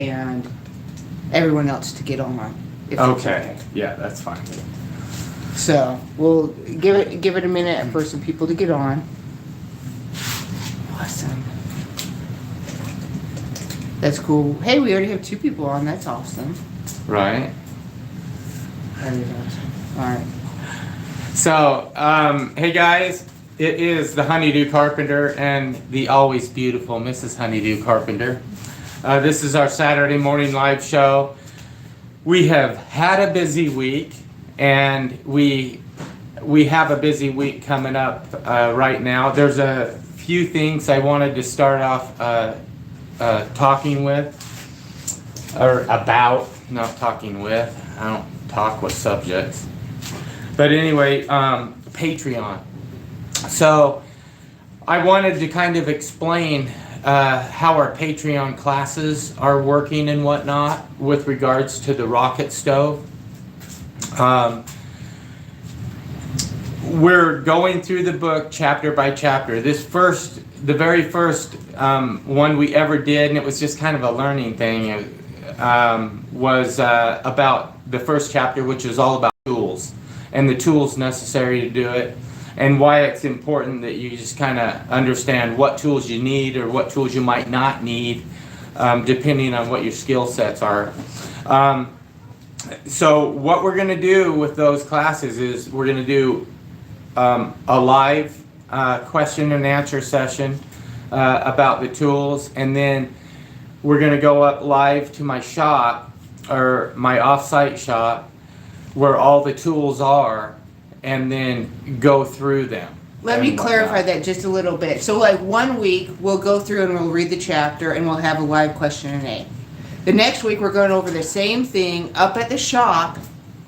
and everyone else to get on. If it's Okay. Yeah, that's fine. So we'll give it a minute for some people to get on. Awesome. That's cool. Hey, we already have 2 people on. That's awesome. Right. That is awesome. All right. So, hey guys, it is the Honeydew Carpenter and the always beautiful Mrs. Honeydew Carpenter. This is our Saturday morning live show. We have had a busy week, and we have a busy week coming up right now. There's a few things I wanted to start off talking with, or about, not talking with. I don't talk with subjects. But anyway, Patreon. So I wanted to kind of explain how our Patreon classes are working and whatnot with regards to the rocket stove. We're going through the book chapter by chapter. The very first one we ever did, and it was just kind of a learning thing, was about the first chapter, which is all about tools and the tools necessary to do it, and why it's important that you just kind of understand what tools you need or what tools you might not need, depending on what your skill sets are. So what we're going to do with those classes is we're going to do a live question and answer session about the tools, and then we're going to go up live to my shop, or my off-site shop, where all the tools are, and then go through them. Let me clarify that just a little bit. So like 1 week, we'll go through and we'll read the chapter and we'll have a live question and answer. The next week, we're going over the same thing up at the shop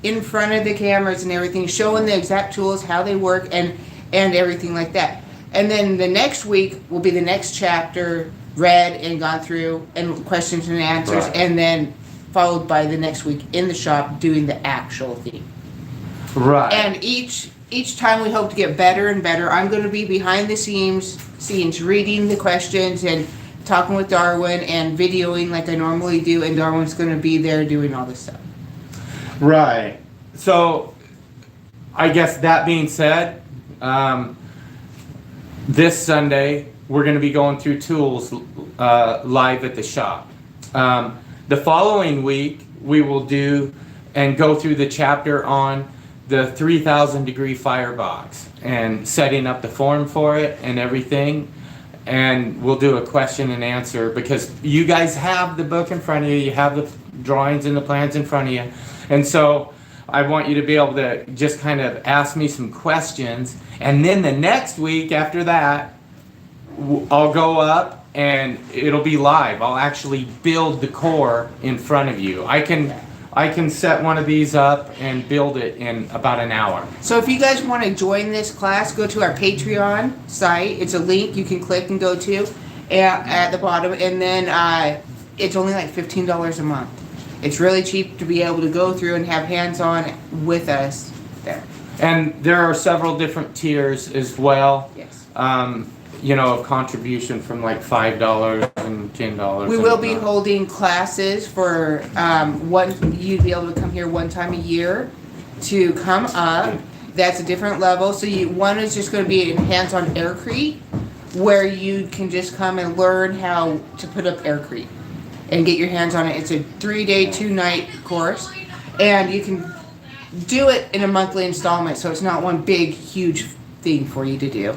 in front of the cameras and everything, showing the exact tools, how they work, and everything like that. And then the next week will be the next chapter read and gone through, and questions and answers, Right. and then followed by the next week in the shop doing the actual thing. Right. And each time we hope to get better and better. I'm going to be behind the scenes reading the questions and talking with Darwin and videoing like I normally do, and Darwin's going to be there doing all this stuff. Right. So, I guess that being said, this Sunday we're going to be going through tools live at the shop. The following week we will do and go through the chapter on the 3,000 degree firebox and setting up the form for it and everything. And we'll do a question and answer, because you guys have the book in front of you, you have the drawings and the plans in front of you. And so I want you to be able to just kind of ask me some questions. And then the next week after that, I'll go up and it'll be live. I'll actually build the core in front of you. I can set one of these up and build it in about an hour. So if you guys want to join this class, go to our Patreon site. It's a link you can click and go to at the bottom, and then it's only like $15 a month. It's really cheap to be able to go through and have hands-on with us there. And there are several different tiers as well. Yes. Of contribution from like $5 and $10. We will be holding classes for you'd be able to come here one time a year to come up. That's a different level. So one is just going to be hands-on Aircrete, where you can just come and learn how to put up Aircrete and get your hands on it. It's a 3-day, 2-night course, and you can do it in a monthly installment, so it's not one big, huge thing for you to do.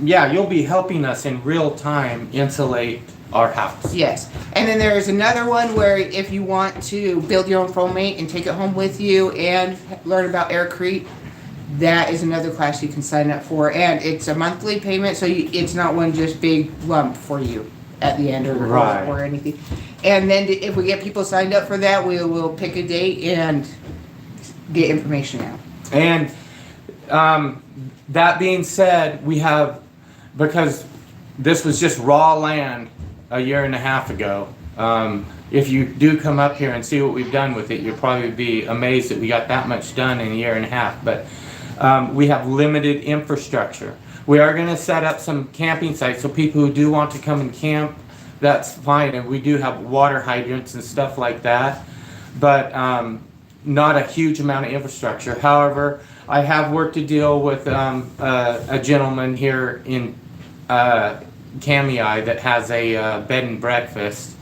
Yeah, you'll be helping us in real time insulate our house. Yes. And then there's another one where if you want to build your own foam mate and take it home with you and learn about Aircrete, that is another class you can sign up for. And it's a monthly payment, so it's not one just big lump for you at the end or anything. And then if we get people signed up for that, we will pick a date and get information out. And that being said, we have, because this was just raw land a year and a half ago, if you do come up here and see what we've done with it, you'll probably be amazed that we got that much done in a year and a half. But we have limited infrastructure. We are going to set up some camping sites, so people who do want to come and camp that's fine. And we do have water hydrants and stuff like that, but not a huge amount of infrastructure. However, I have worked a deal with a gentleman here in Kamei that has a bed and breakfast,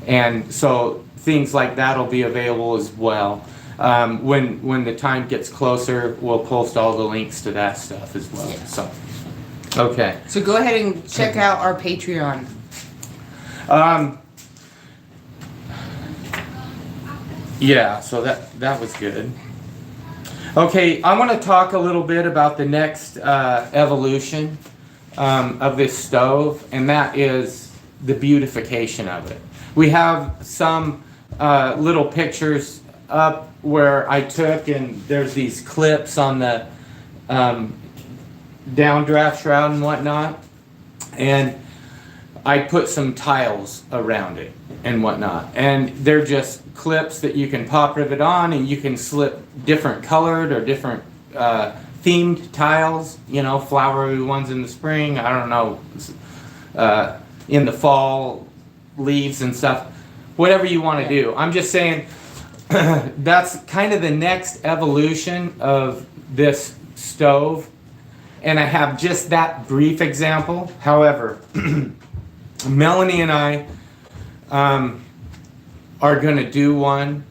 and so things like that will be available as well. When the time gets closer, we'll post all the links to that stuff as well. Yeah. So, okay. So go ahead and check out our Patreon. Yeah, so that was good. Okay, I want to talk a little bit about the next evolution of this stove, and that is the beautification of it. We have some little pictures up where I took, and there's these clips on the downdraft shroud and whatnot, and I put some tiles around it and whatnot, and they're just clips that you can pop rivet on, and you can slip different colored or different themed tiles, you know, flowery ones in the spring, I don't know, in the fall, leaves and stuff, whatever you want to do. I'm just saying that's kind of the next evolution of this stove, and I have just that brief example. However, Melanie and I are going to do one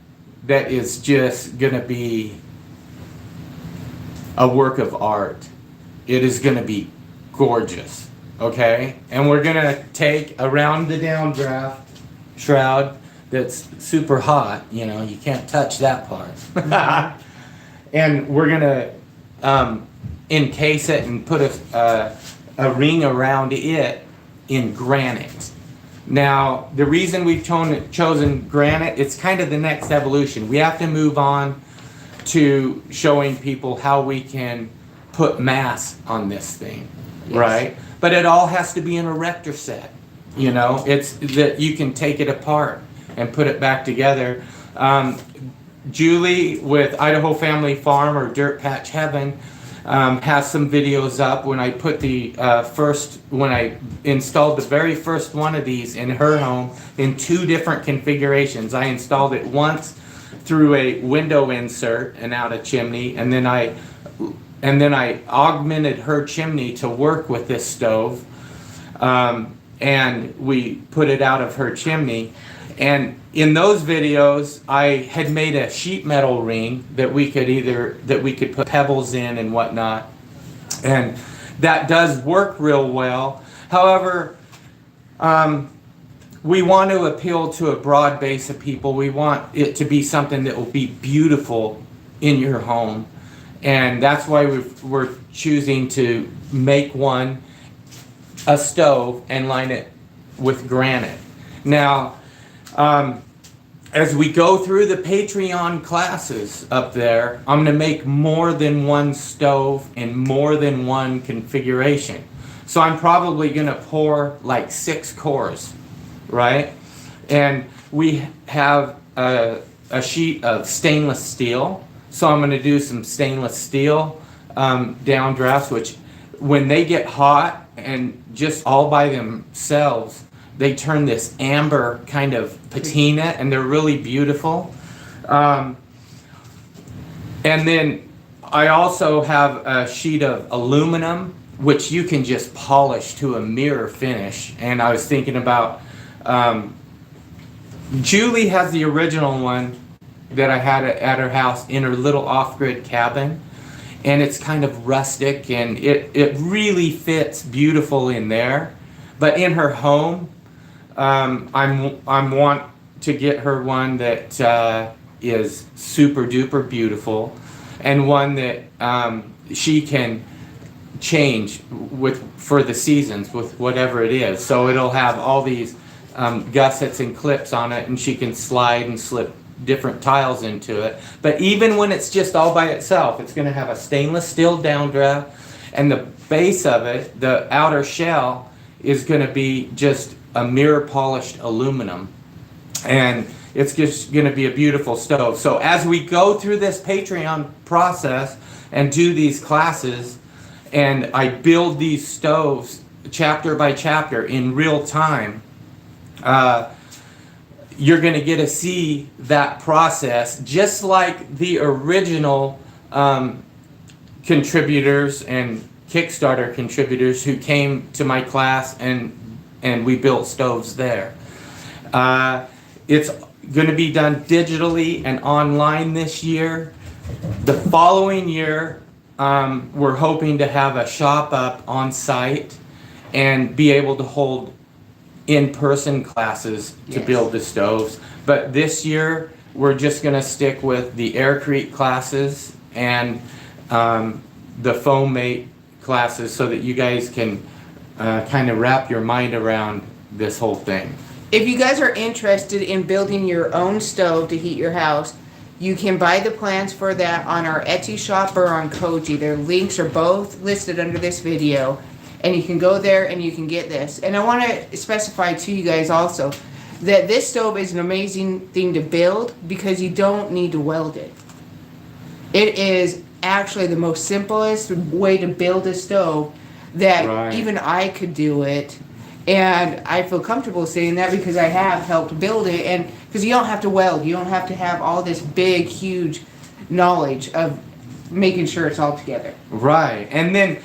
that is just going to be a work of art. It is going to be gorgeous, okay? And we're going to take around the downdraft shroud that's super hot, you know, you can't touch that part. And we're going to encase it and put a ring around it in granite. Now, the reason we've chosen granite, it's kind of the next evolution. We have to move on to showing people how we can put mass on this thing, yes. Right? But it all has to be an erector set. You know, it's that you can take it apart and put it back together. Julie with Idaho Family Farm or Dirt Patch Heaven has some videos up when I put when I installed the very first one of these in her home in 2 different configurations. I installed it once through a window insert and out a chimney, and then I augmented her chimney to work with this stove, and we put it out of her chimney. And in those videos, I had made a sheet metal ring that we could put pebbles in and whatnot, and that does work real well. However, we want to appeal to a broad base of people. We want it to be something that will be beautiful in your home, and that's why we're choosing to make a stove and line it with granite. Now, as we go through the Patreon classes up there, I'm going to make more than one stove in more than one configuration. So I'm probably going to pour like 6 cores, right? And we have a sheet of stainless steel. So I'm going to do some stainless steel downdrafts, which when they get hot and just all by themselves, they turn this amber kind of patina, and they're really beautiful. And then I also have a sheet of aluminum, which you can just polish to a mirror finish. And I was thinking about, Julie has the original one that I had at her house in her little off-grid cabin. And it's kind of rustic, and it really fits beautiful in there. But in her home, I want to get her one that is super duper beautiful, and one that she can change for the seasons with whatever it is. So it'll have all these gussets and clips on it, and she can slide and slip different tiles into it. But even when it's just all by itself, it's going to have a stainless steel downdraft, and the base of it, the outer shell, is going to be just a mirror polished aluminum, and it's just going to be a beautiful stove. So as we go through this Patreon process and do these classes, and I build these stoves chapter by chapter in real time, you're going to get to see that process, just like the original contributors and Kickstarter contributors who came to my class and we built stoves there. It's going to be done digitally and online this year. The following year, we're hoping to have a shop up on site and be able to hold in-person classes to build the stoves. But this year, we're just going to stick with the Aircrete classes and the foam mate classes so that you guys can kind of wrap your mind around this whole thing. If you guys are interested in building your own stove to heat your house, you can buy the plans for that on our Etsy shop or on Koji. Their links are both listed under this video, and you can go there and you can get this. And I want to specify to you guys also that this stove is an amazing thing to build because you don't need to weld it. It is actually the most simplest way to build a stove that even I could do it. And I feel comfortable saying that because I have helped build it, and because you don't have to weld, you don't have to have all this big, huge knowledge of making sure it's all together. Right, and then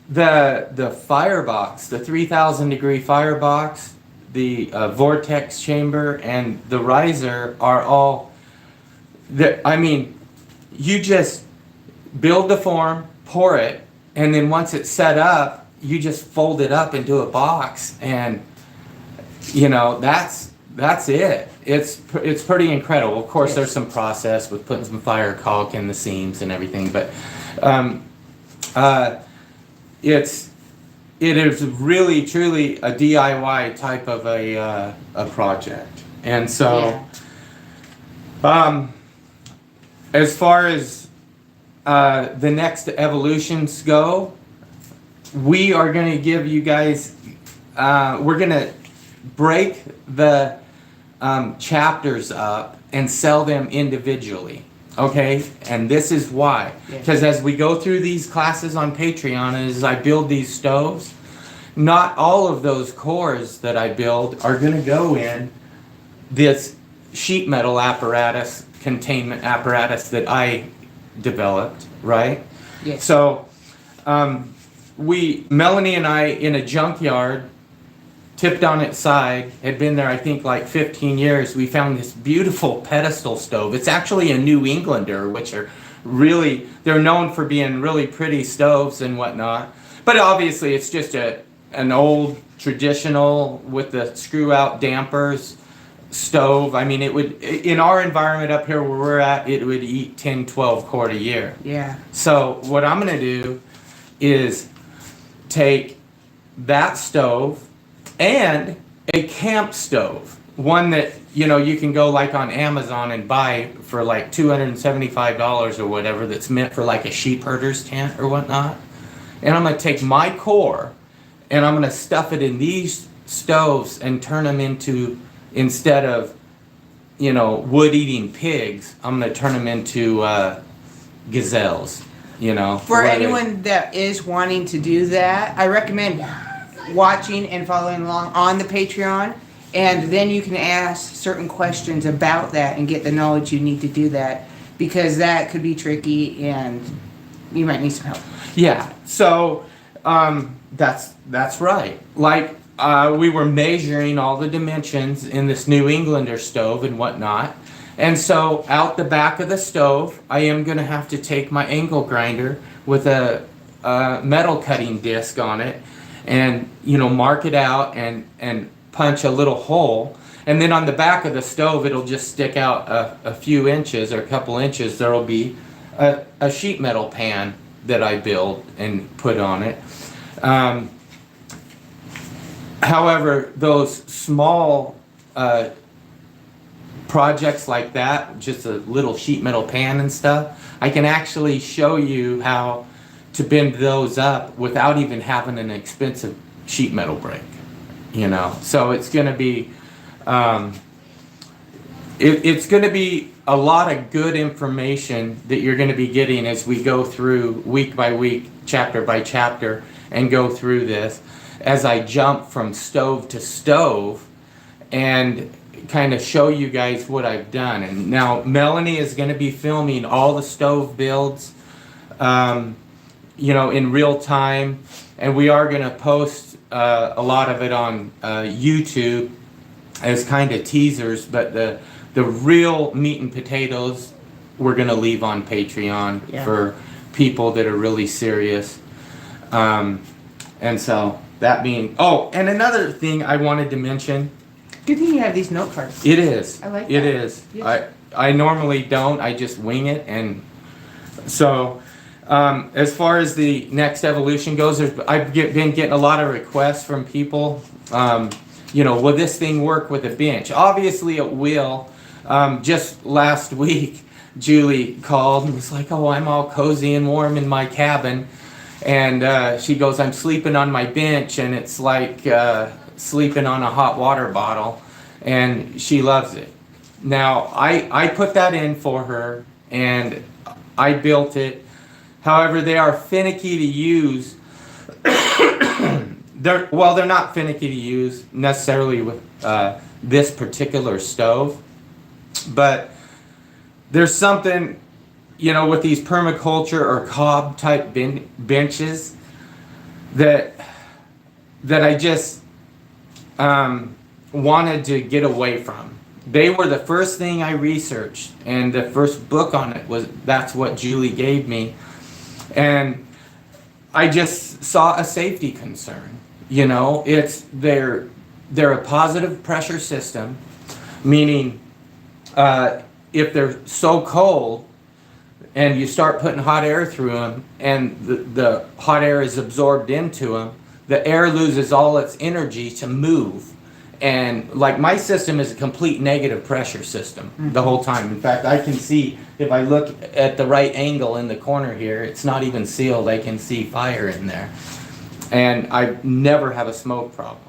the firebox, the 3,000 degree firebox, the vortex chamber, and the riser are all. I mean, you just build the form, pour it, and then once it's set up, you just fold it up into a box, and you know that's it. It's pretty incredible. Of course, there's some process with putting some fire caulk in the seams and everything, but it is really truly a DIY type of a project. And so, as far as the next evolutions go, we are going to give you guys, we're going to break the chapters up and sell them individually, okay? And this is why. Because as we go through these classes on Patreon, and as I build these stoves, not all of those cores that I build are going to go in this sheet metal apparatus, containment apparatus that I developed, right? Yes. So, Melanie and I, in a junkyard, tipped on its side, had been there I think like 15 years, we found this beautiful pedestal stove. It's actually a New Englander, which are really, they're known for being really pretty stoves and whatnot. But obviously it's just an old traditional with the screw out dampers stove. I mean, it would, in our environment up here where we're at, it would eat 10, 12 quart a year. Yeah. So what I'm going to do is take that stove and a camp stove, one that you can go like on Amazon and buy for like $275 or whatever, that's meant for like a sheep herder's tent or whatnot. And I'm going to take my core and I'm going to stuff it in these stoves and turn them into, instead of wood eating pigs, I'm going to turn them into gazelles. For anyone that is wanting to do that, I recommend watching and following along on the Patreon, and then you can ask certain questions about that and get the knowledge you need to do that, because that could be tricky and you might need some help. Yeah, so that's right. Like we were measuring all the dimensions in this New Englander stove and whatnot. And so out the back of the stove, I am going to have to take my angle grinder with a metal cutting disc on it and, mark it out and punch a little hole. And then on the back of the stove, it'll just stick out a few inches or a couple inches. There'll be a sheet metal pan that I build and put on it. However, those small projects like that, just a little sheet metal pan and stuff, I can actually show you how to bend those up without even having an expensive sheet metal brake, so it's going to be it's going to be a lot of good information that you're going to be getting as we go through week by week, chapter by chapter, and go through this. As I jump from stove to stove, and kind of show you guys what I've done. And now Melanie is going to be filming all the stove builds, in real time, and we are going to post a lot of it on YouTube as kind of teasers, but the real meat and potatoes we're going to leave on Patreon for people that are really serious. And so that being, and another thing I wanted to mention. Good thing you have these note cards. It is. I like that. It is. Yes. I normally don't. I just wing it. And so as far as the next evolution goes, I've been getting a lot of requests from people. Will this thing work with a bench? Obviously it will. Just last week, Julie called and was like, oh, I'm all cozy and warm in my cabin. And she goes, I'm sleeping on my bench, and it's like sleeping on a hot water bottle, and she loves it. Now, I put that in for her, and I built it. However, they are finicky to use. They're not finicky to use necessarily with this particular stove, but there's something, with these permaculture or cob type benches that I just wanted to get away from. They were the first thing I researched, and the first book on it that's what Julie gave me, and I just saw a safety concern. They're a positive pressure system, meaning if they're so cold and you start putting hot air through them, and the hot air is absorbed into them, the air loses all its energy to move. And like my system is a complete negative pressure system the whole time. In fact, I can see, if I look at the right angle in the corner here, it's not even sealed. I can see fire in there. And I never have a smoke problem.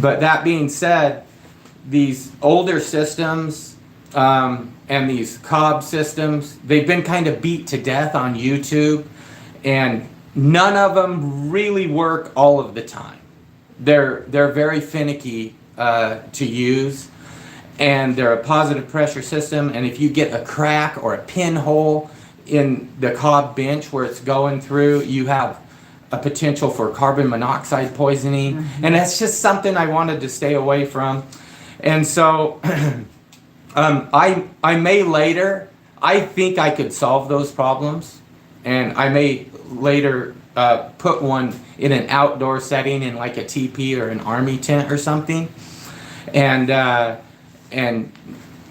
But that being said, these older systems and these cob systems, they've been kind of beat to death on YouTube, and none of them really work all of the time. They're very finicky to use, and they're a positive pressure system, and if you get a crack or a pinhole in the cob bench where it's going through, you have a potential for carbon monoxide poisoning, and that's just something I wanted to stay away from. And so I may later, I think I could solve those problems, and I may later put one in an outdoor setting in like a teepee or an army tent or something, and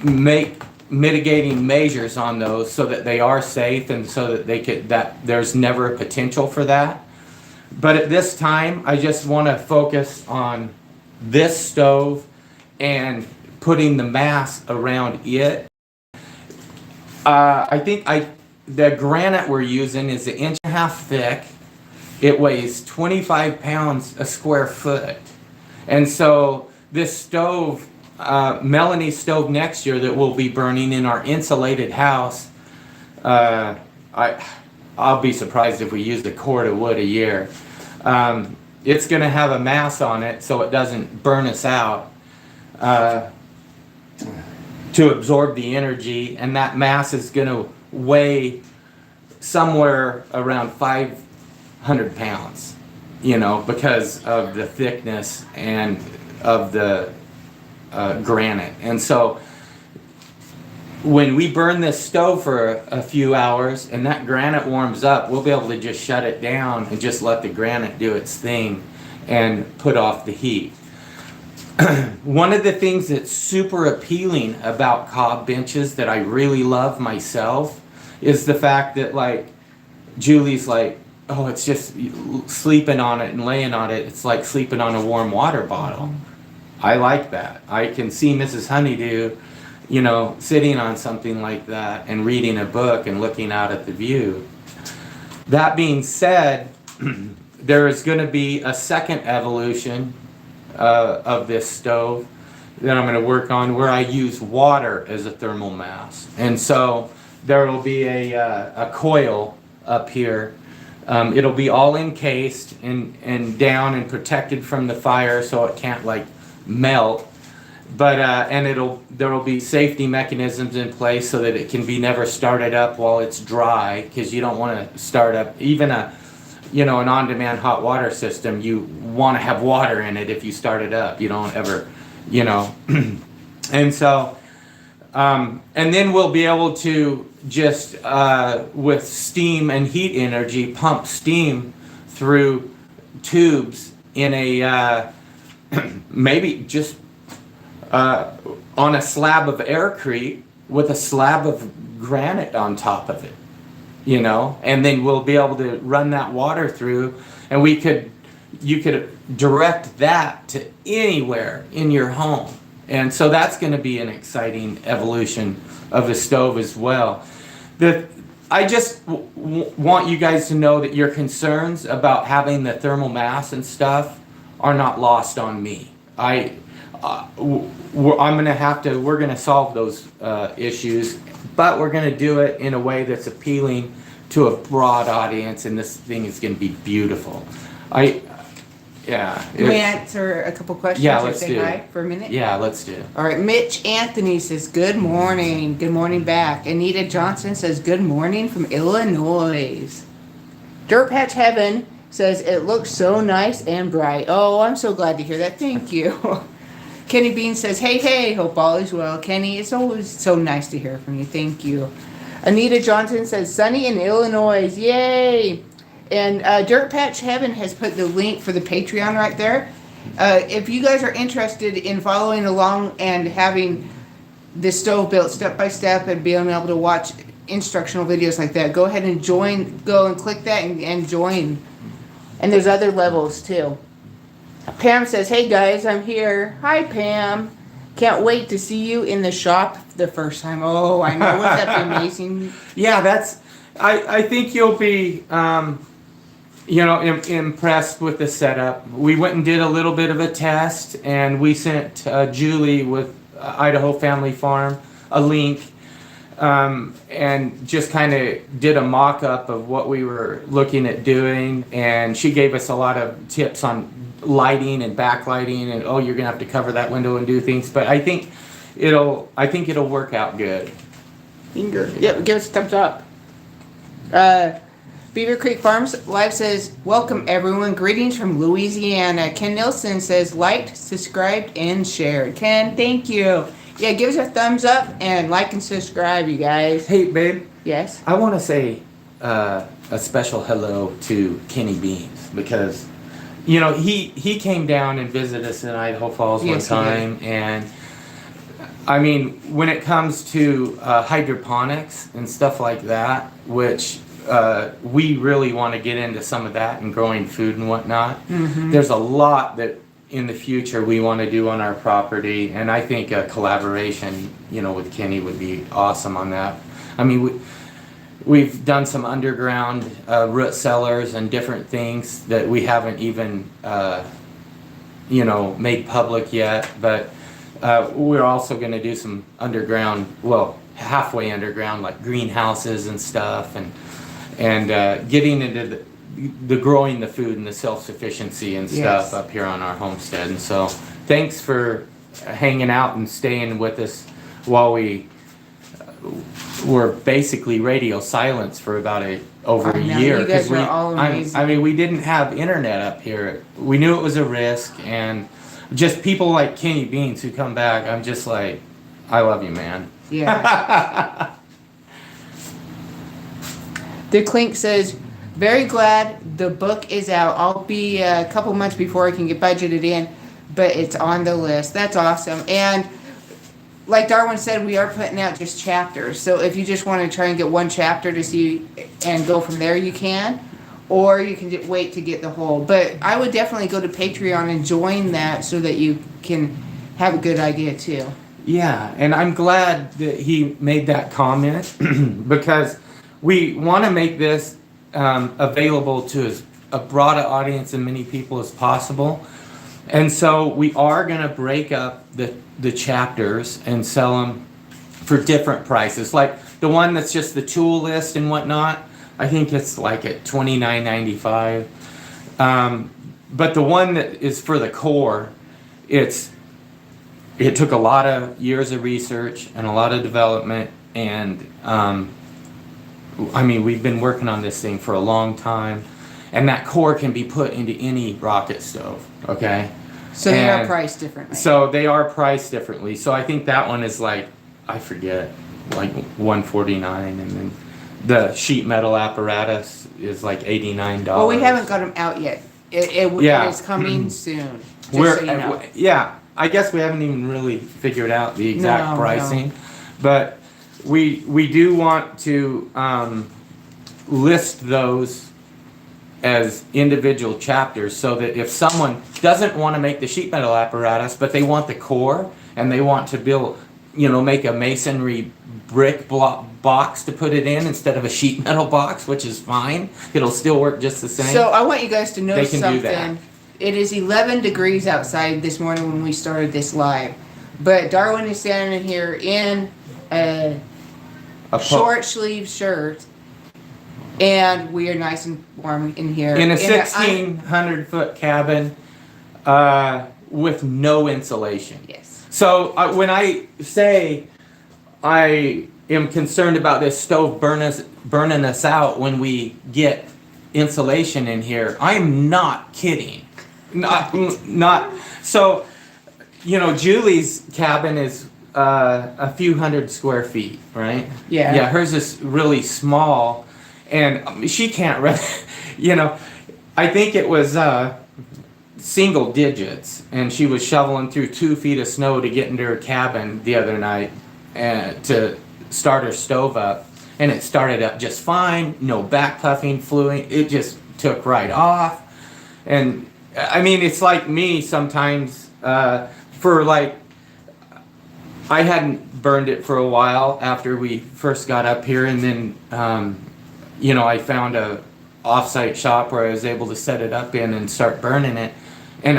make mitigating measures on those so that they are safe, and so that there's never a potential for that. But at this time, I just want to focus on this stove and putting the mass around it. I think the granite we're using is 1.5 inches thick. It weighs 25 pounds a square foot. And so this stove, Melanie's stove next year that we'll be burning in our insulated house, I'll be surprised if we used a cord of wood a year. It's going to have a mass on it so it doesn't burn us out, to absorb the energy, and that mass is going to weigh somewhere around 500 pounds, because of the thickness and of the granite. And so when we burn this stove for a few hours and that granite warms up, we'll be able to just shut it down and just let the granite do its thing and put off the heat. One of the things that's super appealing about cob benches that I really love myself is the fact that, like, Julie's like, oh, it's just sleeping on it and laying on it. It's like sleeping on a warm water bottle. I like that. I can see Mrs. Honeydew, sitting on something like that and reading a book and looking out at the view. That being said, there is going to be a second evolution of this stove that I'm going to work on, where I use water as a thermal mass. And so there will be a coil up here. It'll be all encased and down and protected from the fire so it can't like melt. But and there will be safety mechanisms in place so that it can be never started up while it's dry, because you don't want to start up even an on-demand hot water system. You want to have water in it if you start it up. You don't ever, and so and then we'll be able to just with steam and heat energy pump steam through tubes in a maybe just on a slab of Aircrete with a slab of granite on top of it, and then we'll be able to run that water through, and you could direct that to anywhere in your home. And so that's going to be an exciting evolution of the stove as well. I just want you guys to know that your concerns about having the thermal mass and stuff are not lost on me. We're going to solve those issues, but we're going to do it in a way that's appealing to a broad audience, and this thing is going to be beautiful. Can we answer a couple questions? Yeah, or let's say do. hi for a minute? Yeah, let's do. All right, Mitch Anthony says, good morning. Good morning back. Anita Johnson says, good morning from Illinois. Dirt Patch Heaven says, it looks so nice and bright. Oh, I'm so glad to hear that. Thank you. Kenny Bean says, hey, hope all is well. Kenny, it's always so nice to hear from you. Thank you. Anita Johnson says, sunny in Illinois. Yay. And Dirt Patch Heaven has put the link for the Patreon right there. If you guys are interested in following along and having this stove built step by step and being able to watch instructional videos like that, go ahead and join. Go and click that and join. And there's other levels too. Pam says, hey guys, I'm here. Hi Pam. Can't wait to see you in the shop the first time. Oh, I know. Wouldn't that be amazing? Yeah, I think you'll be impressed with the setup. We went and did a little bit of a test, and we sent Julie with Idaho Family Farm a link, and just kind of did a mock-up of what we were looking at doing, and she gave us a lot of tips on lighting and backlighting, and you're gonna have to cover that window and do things. But I think it'll work out good. Yep, give us a thumbs up. Beaver Creek Farms Live says, welcome everyone, greetings from Louisiana. Ken Nilsson says, liked, subscribed, and shared. Ken, thank you. Yeah, give us a thumbs up and like and subscribe, you guys. Hey, babe. Yes? I want to say a special hello to Kenny Beans, because he came down and visited us in Idaho Falls one time, and I mean, when it comes to hydroponics and stuff like that, which we really want to get into some of that and growing food and whatnot. Mm-hmm. There's a lot that in the future we want to do on our property, and I think a collaboration, with Kenny would be awesome on that. I mean, we've done some underground root cellars and different things that we haven't even, made public yet, but we're also going to do some underground, halfway underground, like greenhouses and stuff, and getting into the growing the food and the self-sufficiency and stuff up here on our homestead. And so thanks for hanging out and staying with us while we were basically radio silence for about over a year. You guys were all amazing. I mean, we didn't have internet up here. We knew it was a risk, and just people like Kenny Beans who come back, I'm just like, I love you, man. Yeah. The Clink says, very glad the book is out. I'll be a couple months before I can get budgeted in, but it's on the list. That's awesome. And like Darwin said, we are putting out just chapters. So if you just want to try and get one chapter to see and go from there, you can. Or you can just wait to get the whole. But I would definitely go to Patreon and join that so that you can have a good idea too. Yeah, and I'm glad that he made that comment because we want to make this available to as a broad audience and many people as possible. And so we are going to break up the chapters and sell them for different prices. Like the one that's just the tool list and whatnot, I think it's like at $29.95. But the one that is for the core, it's it took a lot of years of research and a lot of development, and I mean, we've been working on this thing for a long time, and that core can be put into any rocket stove, okay? So they are priced differently. So they are priced differently. So I think that one is like, I forget, like $149, and then the sheet metal apparatus is like $89. Well, we haven't got them out yet. It is coming soon. Just so you know. Yeah, I guess we haven't even really figured out the exact No, pricing, no. but we do want to list those as individual chapters, so that if someone doesn't want to make the sheet metal apparatus, but they want the core and they want to build, make a masonry brick block box to put it in instead of a sheet metal box, which is fine. It'll still work just the same. So I want you guys to know They can do something. that. It is 11 degrees outside this morning when we started this live. But Darwin is standing here in a short sleeve shirt. And we are nice and warm in here. In a 1,600-foot cabin with no insulation. Yes. So when I say I am concerned about this stove burning us out when we get insulation in here, I am not kidding. Not. So, Julie's cabin is a few hundred square feet, right? Yeah. Yeah, hers is really small. And she can't, I think it was single digits, and she was shoveling through 2 feet of snow to get into her cabin the other night to start her stove up, and it started up just fine, no back puffing, fluing, it just took right off. And I mean, it's like me sometimes, I hadn't burned it for a while after we first got up here, and then I found a off-site shop where I was able to set it up in and start burning it. And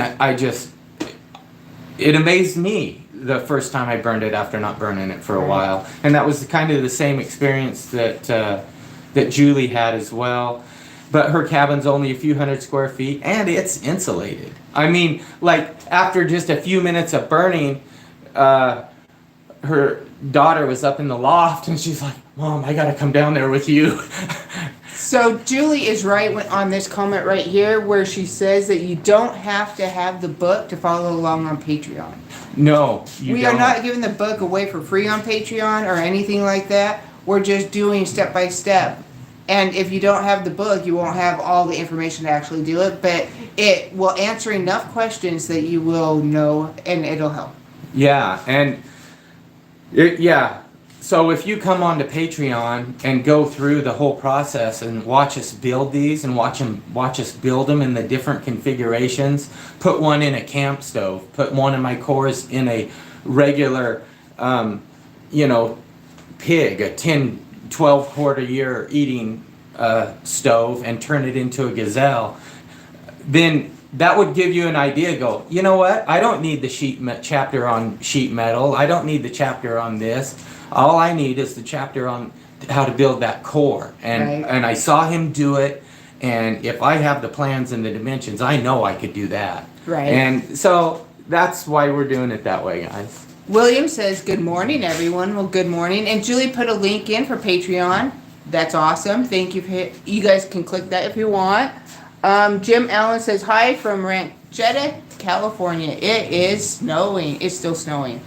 it amazed me the first time I burned it after not burning it for a while. And that was kind of the same experience that Julie had as well. But her cabin's only a few hundred square feet, and it's insulated. I mean, like, after just a few minutes of burning, her daughter was up in the loft, and she's like, "Mom, I gotta come down there with you." So Julie is right on this comment right here, where she says that you don't have to have the book to follow along on Patreon. No, you We don't. are not giving the book away for free on Patreon or anything like that. We're just doing step by step. And if you don't have the book, you won't have all the information to actually do it, but it will answer enough questions that you will know, and it'll help. Yeah, and so if you come onto Patreon and go through the whole process and watch us build these and watch us build them in the different configurations, put one in a camp stove, put one of my cores in a regular, pig, a 10, 12 quart a year eating stove, and turn it into a gazelle, then that would give you an idea. Go, you know what? I don't need the chapter on sheet metal. I don't need the chapter on this. All I need is the chapter on how to build that core. And I saw him do it. And if I have the plans and the dimensions, I know I could do that. Right. And so that's why we're doing it that way, guys. William says, "Good morning, everyone." Well, good morning. And Julie put a link in for Patreon. That's awesome. Thank you. You guys can click that if you want. Jim Allen says, "Hi from Ranchetta, California. It is snowing. It's still snowing."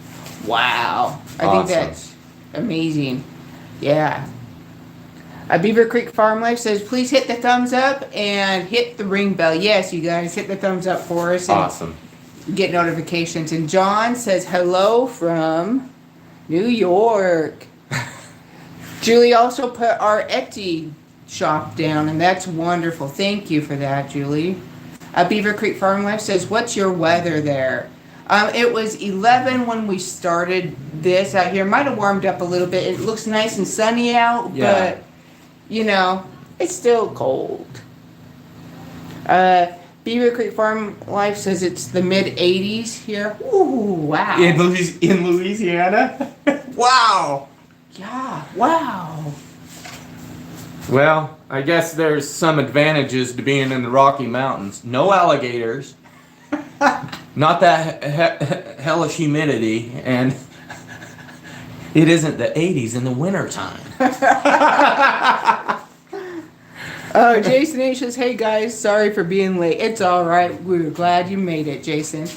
Wow. I think that's amazing. Yeah. Beaver Creek Farm Life says, "Please hit the thumbs up and hit the ring bell." Yes, you guys, hit the thumbs up for us. Awesome. Get notifications. And John says, "Hello from New York." Julie also put our Etsy shop down, and that's wonderful. Thank you for that, Julie. Beaver Creek Farm Life says, "What's your weather there?" It was 11 when we started this out here. Might have warmed up a little bit. It looks nice and sunny out, but it's still cold. Beaver Creek Farm Life says it's the mid-80s here. Ooh, wow. In Louisiana? Wow. Yeah, wow. Well, I guess there's some advantages to being in the Rocky Mountains. No alligators. Not that hellish humidity, and it isn't the 80s in the wintertime. Jason H says, hey guys, sorry for being late. It's all right. We're glad you made it, Jason.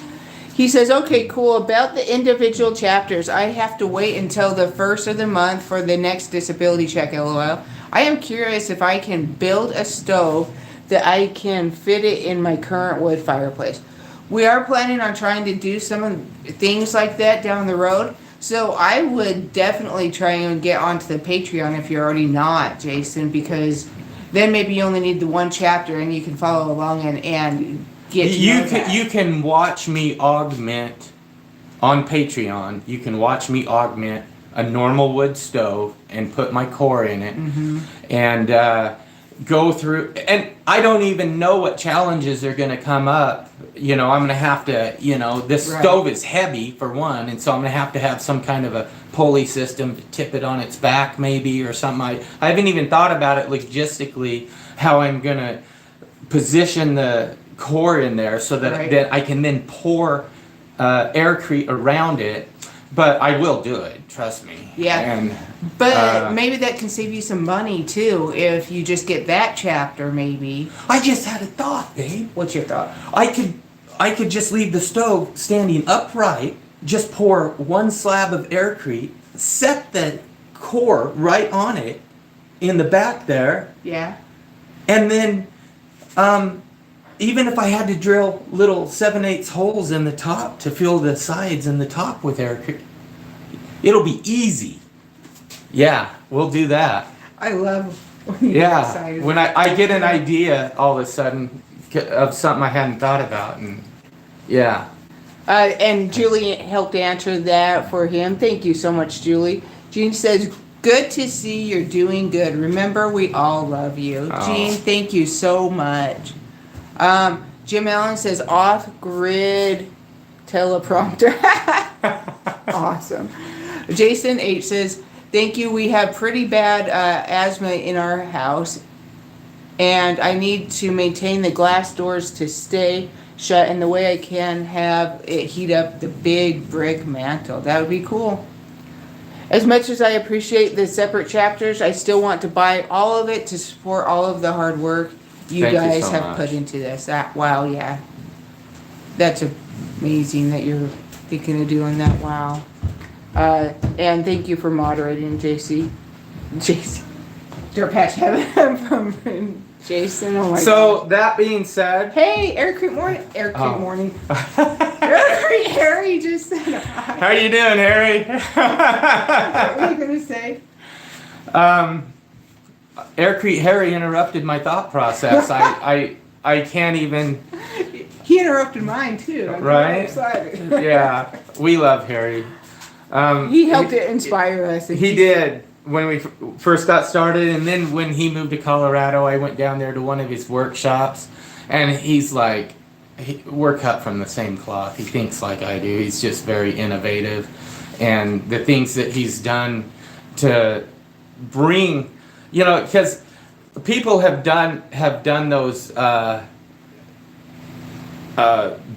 He says, okay, cool. About the individual chapters, I have to wait until the first of the month for the next disability check, LOL. I am curious if I can build a stove that I can fit it in my current wood fireplace. We are planning on trying to do some things like that down the road. So I would definitely try and get onto the Patreon if you're already not, Jason, because then maybe you only need the one chapter and you can follow along and get to know that. You can watch me augment on Patreon. You can watch me augment a normal wood stove and put my core in it, and go through. And I don't even know what challenges are going to come up. You know, I'm going to have to. You know, this stove is heavy for one, and so I'm going to have some kind of a pulley system to tip it on its back, maybe, or something. I haven't even thought about it logistically how I'm going to position the core in there so that that I can then pour Aircrete around it. But I will do it, trust me. Yeah. And, but maybe that can save you some money too if you just get that chapter, maybe. I just had a thought, babe. What's your thought? I could just leave the stove standing upright, just pour one slab of Aircrete, set the core right on it in the back there. Yeah. And then even if I had to drill little 7/8 holes in the top to fill the sides and the top with Aircrete, it'll be easy. Yeah, we'll do that. I love when you get excited. When I get an idea all of a sudden of something I hadn't thought about, and yeah. And Julie helped answer that for him. Thank you so much, Julie. Jean says, good to see you're doing good. Remember, we all love you. Oh. Jean, thank you so much. Jim Allen says, off-grid teleprompter. Awesome. Jason H says, thank you. We have pretty bad asthma in our house, and I need to maintain the glass doors to stay shut, and the way I can have it heat up the big brick mantle. That would be cool. As much as I appreciate the separate chapters, I still want to buy all of it to support all of the hard work you Thank you guys so have much. put into this. Wow, yeah. That's amazing that you're thinking of doing that. Wow. And thank you for moderating, JC. Dirtpatch Heaven from Jason. Oh my God. So that being said, Hey, Aircrete morning. Aircrete morning. Aircrete Harry just said hi. how you doing, Harry? What were you gonna say? Aircrete Harry interrupted my thought process. I can't even. He interrupted mine too. I'm Right? excited. Yeah, we love Harry. He helped it inspire us. And He did when we first got started, and then when he moved to Colorado, I went down there to one of his workshops, and he's like, we're cut from the same cloth. He thinks like I do. He's just very innovative, and the things that he's done to bring, you know, because people have done those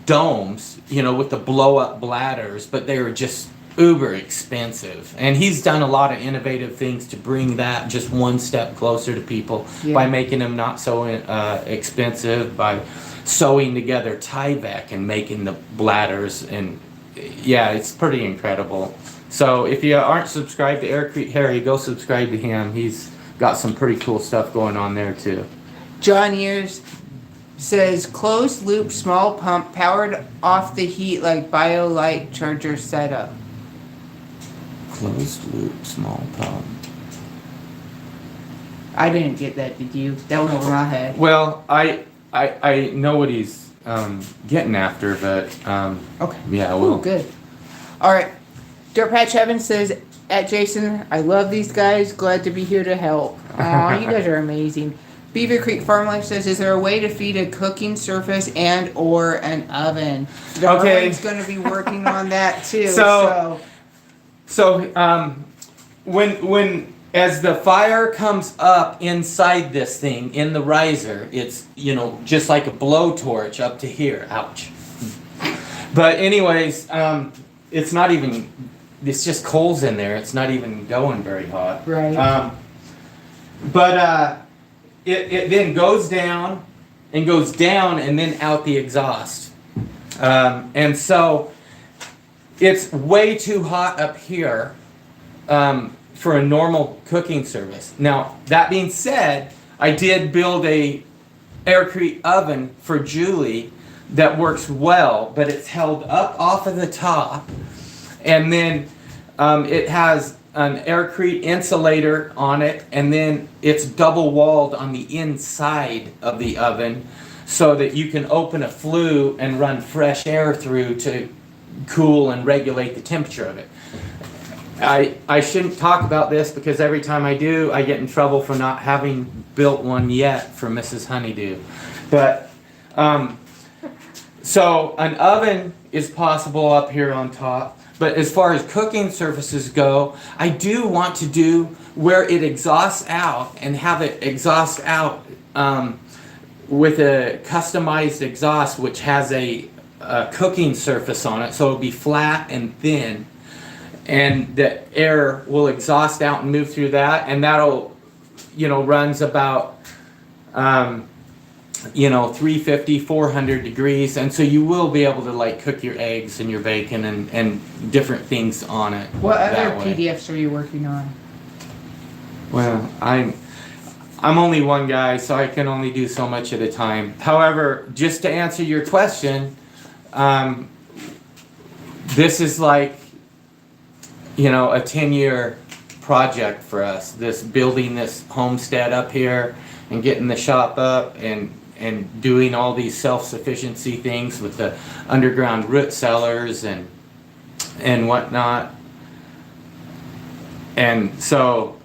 domes, you know, with the blow up bladders, but they were just uber expensive, and he's done a lot of innovative things to bring that just one step closer to people by making them not so expensive, by sewing together Tyvek and making the bladders, and yeah, it's pretty incredible. So if you aren't subscribed to Aircrete Harry, go subscribe to him. He's got some pretty cool stuff going on there too. John Ears says closed loop small pump powered off the heat like BioLite charger setup. Closed loop small pump. I didn't get that, did you? That went over my head. Well, I know what he's getting after, but Okay. yeah, Oh, well, good. All right. Dirtpatch Heaven says, at Jason, I love these guys. Glad to be here to help. Aw, you guys are amazing. Beaver Creek Farm Life says, is there a way to feed a cooking surface and or an oven? Darlene's going to be working on that too. So when as the fire comes up inside this thing in the riser, it's, you know, just like a blowtorch up to here. Ouch. But anyways, it's not even, it's just coals in there. It's not even going very hot. Right. It then goes down and then out the exhaust. And so it's way too hot up here for a normal cooking service. Now, that being said, I did build a Aircrete oven for Julie that works well, but it's held up off of the top, and then it has an Aircrete insulator on it, and then it's double walled on the inside of the oven so that you can open a flue and run fresh air through to cool and regulate the temperature of it. I shouldn't talk about this because every time I do, I get in trouble for not having built one yet for Mrs. Honeydew. But so an oven is possible up here on top. But as far as cooking surfaces go, I do want to do where it exhausts out and have it exhaust out with a customized exhaust which has a cooking surface on it, so it'll be flat and thin, and the air will exhaust out and move through that, and that'll, runs about 350, 400 degrees, and so you will be able to cook your eggs and your bacon and different things on it. What other PDFs are you working on? Well, I'm only one guy, so I can only do so much at a time. However, just to answer your question, this is like, a 10-year project for us. Building this homestead up here and getting the shop up and doing all these self-sufficiency things with the underground root cellars and whatnot. And so,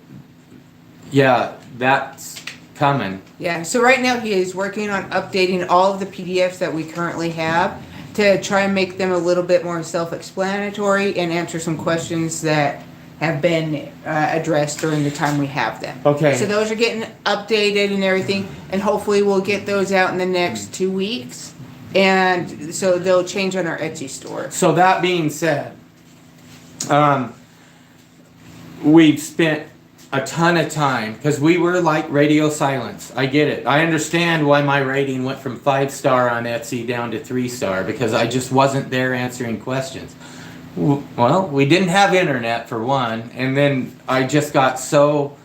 yeah, that's coming. Yeah, so right now he is working on updating all of the PDFs that we currently have to try and make them a little bit more self-explanatory and answer some questions that have been addressed during the time we have them. Okay. So those are getting updated and everything, and hopefully we'll get those out in the next 2 weeks. And so they'll change on our Etsy store. So that being said, we've spent a ton of time because we were like radio silence. I get it. I understand why my rating went from 5-star on Etsy down to 3-star because I just wasn't there answering questions. Well, we didn't have internet for one, and then I just got so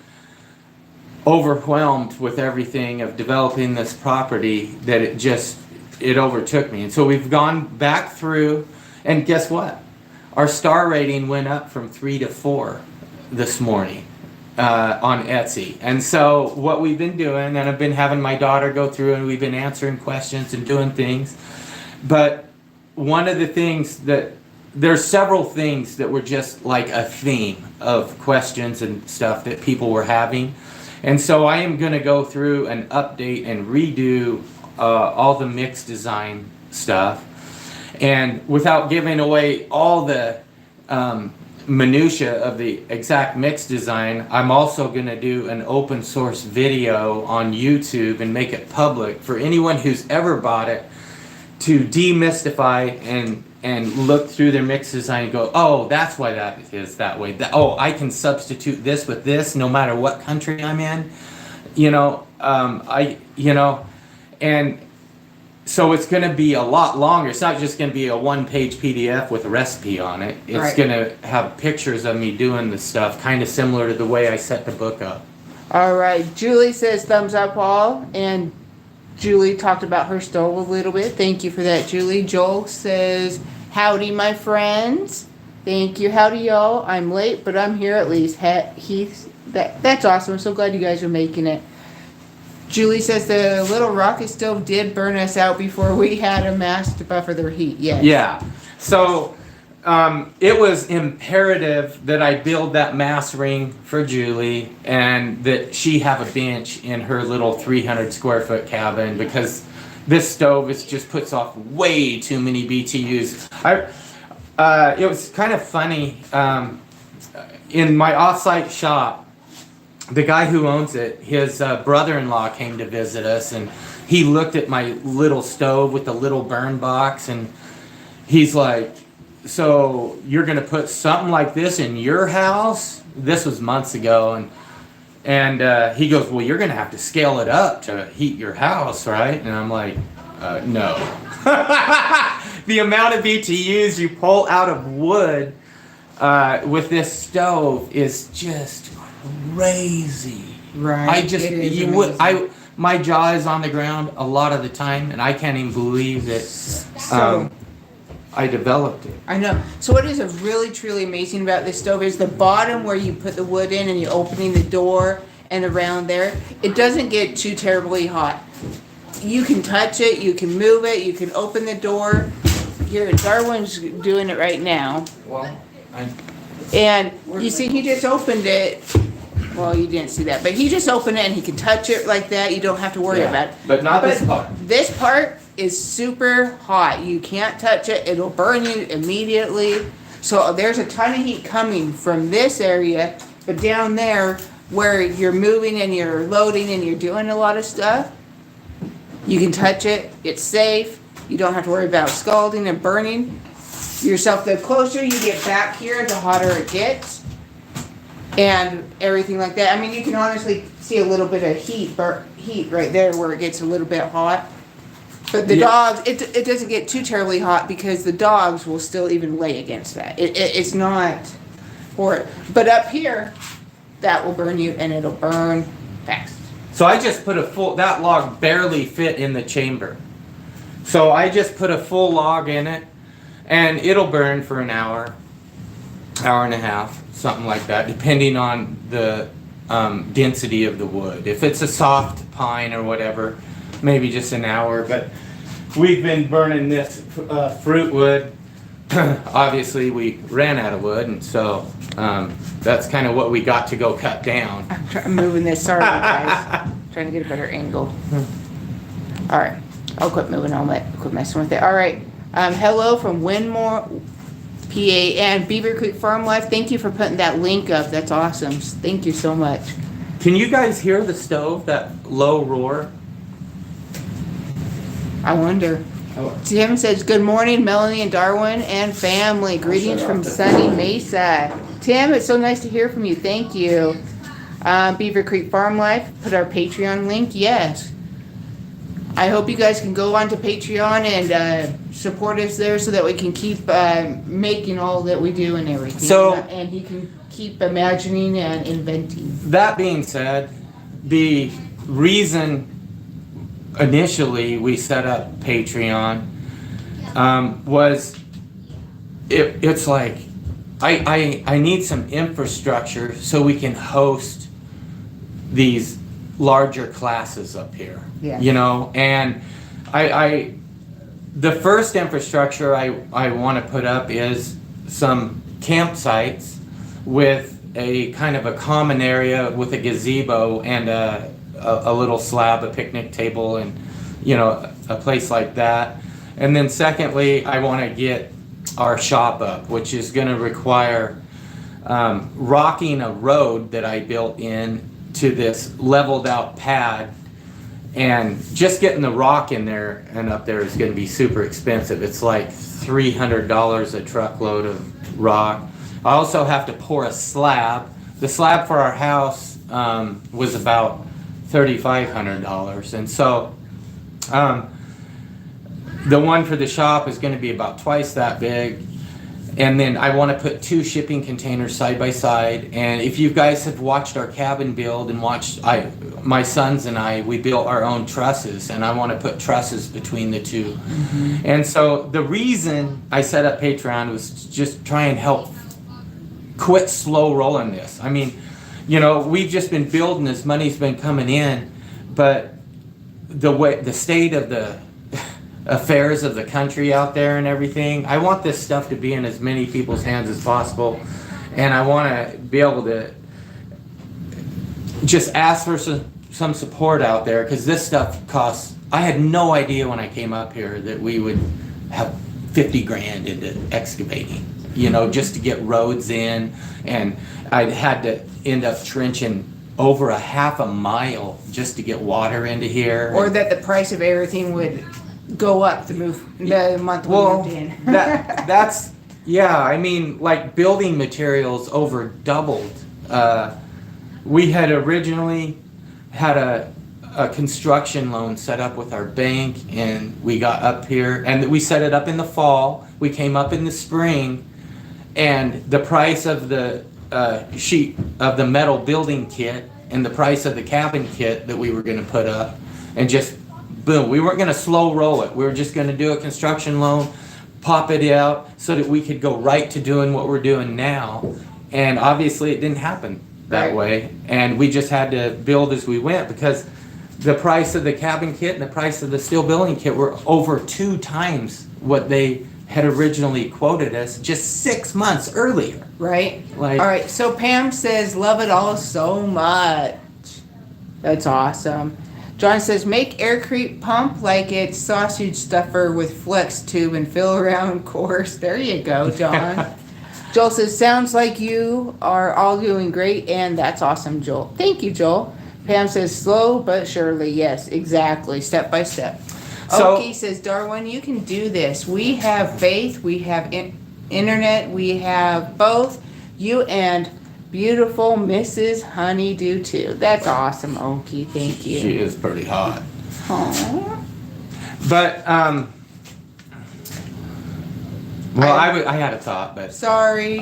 overwhelmed with everything of developing this property that it overtook me. And so we've gone back through, and guess what? Our star rating went up from 3 to 4 this morning on Etsy. And so what we've been doing, and I've been having my daughter go through, and we've been answering questions and doing things. But one of the things there's several things that were just like a theme of questions and stuff that people were having. And so I am going to go through and update and redo all the mix design stuff. And without giving away all the minutia of the exact mix design, I'm also going to do an open source video on YouTube and make it public for anyone who's ever bought it to demystify and look through their mix design and go, oh, that's why that is that way. I can substitute this with this no matter what country I'm in. And so it's going to be a lot longer. It's not just going to be a 1-page PDF with a recipe on it. It's Right. going to have pictures of me doing the stuff, kind of similar to the way I set the book up. All right, Julie says thumbs up all, and Julie talked about her stove a little bit. Thank you for that, Julie. Joel says, howdy, my friends. Thank you. Howdy, y'all. I'm late, but I'm here at least. That's awesome. I'm so glad you guys are making it. Julie says the little rocket stove did burn us out before we had a mass to buffer the heat. Yes. Yeah. So it was imperative that I build that mass ring for Julie and that she have a bench in her little 300 square foot cabin because this stove just puts off way too many BTUs. It was kind of funny. In my offsite shop, the guy who owns it, his brother-in-law came to visit us, and he looked at my little stove with the little burn box, and he's like, so you're gonna put something like this in your house? This was months ago, and he goes, well, you're gonna have to scale it up to heat your house, right? And I'm like, no. The amount of BTUs you pull out of wood with this stove is just crazy. Right. My jaw is on the ground a lot of the time, and I can't even believe that I developed it. I know. So what is really truly amazing about this stove is the bottom where you put the wood in and you're opening the door and around there, it doesn't get too terribly hot. You can touch it, you can move it, you can open the door. Here, Darwin's doing it right now. Well, And you see, he just opened it. Well, you didn't see that, but he just opened it and he can touch it like that. You don't have to worry about it. But not this part. This part is super hot. You can't touch it. It'll burn you immediately. So there's a ton of heat coming from this area, but down there where you're moving and you're loading and you're doing a lot of stuff, you can touch it. It's safe. You don't have to worry about scalding and burning yourself. The closer you get back here, the hotter it gets. And everything like that. I mean, you can honestly see a little bit of heat right there where it gets a little bit hot. But the dogs, it doesn't get too terribly hot because the dogs will still even lay against that. It's not for it. But up here, that will burn you and it'll burn fast. So I just put that log barely fit in the chamber. So I just put a full log in it, and it'll burn for an hour and a half. Something like that, depending on the density of the wood. If it's a soft pine or whatever, maybe just an hour. But we've been burning this fruit wood. Obviously, we ran out of wood, and so that's kind of what we got to go cut down. I'm moving this. Sorry, guys. Trying to get a better angle. All right. I'll quit moving. Quit messing with it. All right. Hello from Winmore, PA, and Beaver Creek Farm Life. Thank you for putting that link up. That's awesome. Thank you so much. Can you guys hear the stove, that low roar? I wonder. Tim says, good morning, Melanie and Darwin and family. Greetings from sunny Mesa. Tim, it's so nice to hear from you. Thank you. Beaver Creek Farm Life, put our Patreon link. Yes. I hope you guys can go on to Patreon and support us there so that we can keep making all that we do and everything. So, and he can keep imagining and inventing. That being said, the reason initially we set up Patreon was it's like I need some infrastructure so we can host these larger classes up here. Yeah. You know, and the first infrastructure I want to put up is some campsites with a kind of a common area with a gazebo and a little slab, a picnic table, and you know, a place like that. And then secondly, I want to get our shop up, which is going to require rocking a road that I built in to this leveled out pad, and just getting the rock in there and up there is going to be super expensive. It's like $300 a truckload of rock. I also have to pour a slab. The slab for our house was about $3,500, and so the one for the shop is going to be about twice that big. And then I want to put 2 shipping containers side by side. And if you guys have watched our cabin build and watched, my sons and we built our own trusses, and I want to put trusses between the 2. Mm-hmm. And so the reason I set up Patreon was to just try and help quit slow rolling this. I mean, you know, we've just been building as money's been coming in, but the state of the affairs of the country out there and everything, I want this stuff to be in as many people's hands as possible, and I want to be able to just ask for some support out there, because this stuff costs. I had no idea when I came up here that we would have 50 grand into excavating, you know, just to get roads in, and I had to end up trenching over a half a mile just to get water into here. Or that the price of everything would go up the month we Well, moved in. that's yeah. I mean, like building materials over doubled. We had originally had a construction loan set up with our bank, and we got up here, and we set it up in the fall. We came up in the spring, and the price of the sheet of the metal building kit and the price of the cabin kit that we were going to put up, and just boom, we weren't going to slow roll it. We were just going to do a construction loan, pop it out so that we could go right to doing what we're doing now. And obviously it didn't happen that Right. way. And we just had to build as we went, because the price of the cabin kit and the price of the steel building kit were over 2 times what they had originally quoted us just 6 months earlier. Right? Like- All right, so Pam says, love it all so much. That's awesome. John says, make Aircrete pump like it's sausage stuffer with flex tube and fill around course. There you go, John. Joel says, sounds like you are all doing great, and that's awesome, Joel. Thank you, Joel. Pam says, slow but surely. Yes, exactly, step by step. So- Oki says, Darwin, you can do this. We have faith, we have internet, we have both. You and beautiful Mrs. Honey do too. That's awesome, Oki. Thank you. She is pretty hot. Aww. But, well, I had a thought, but Sorry.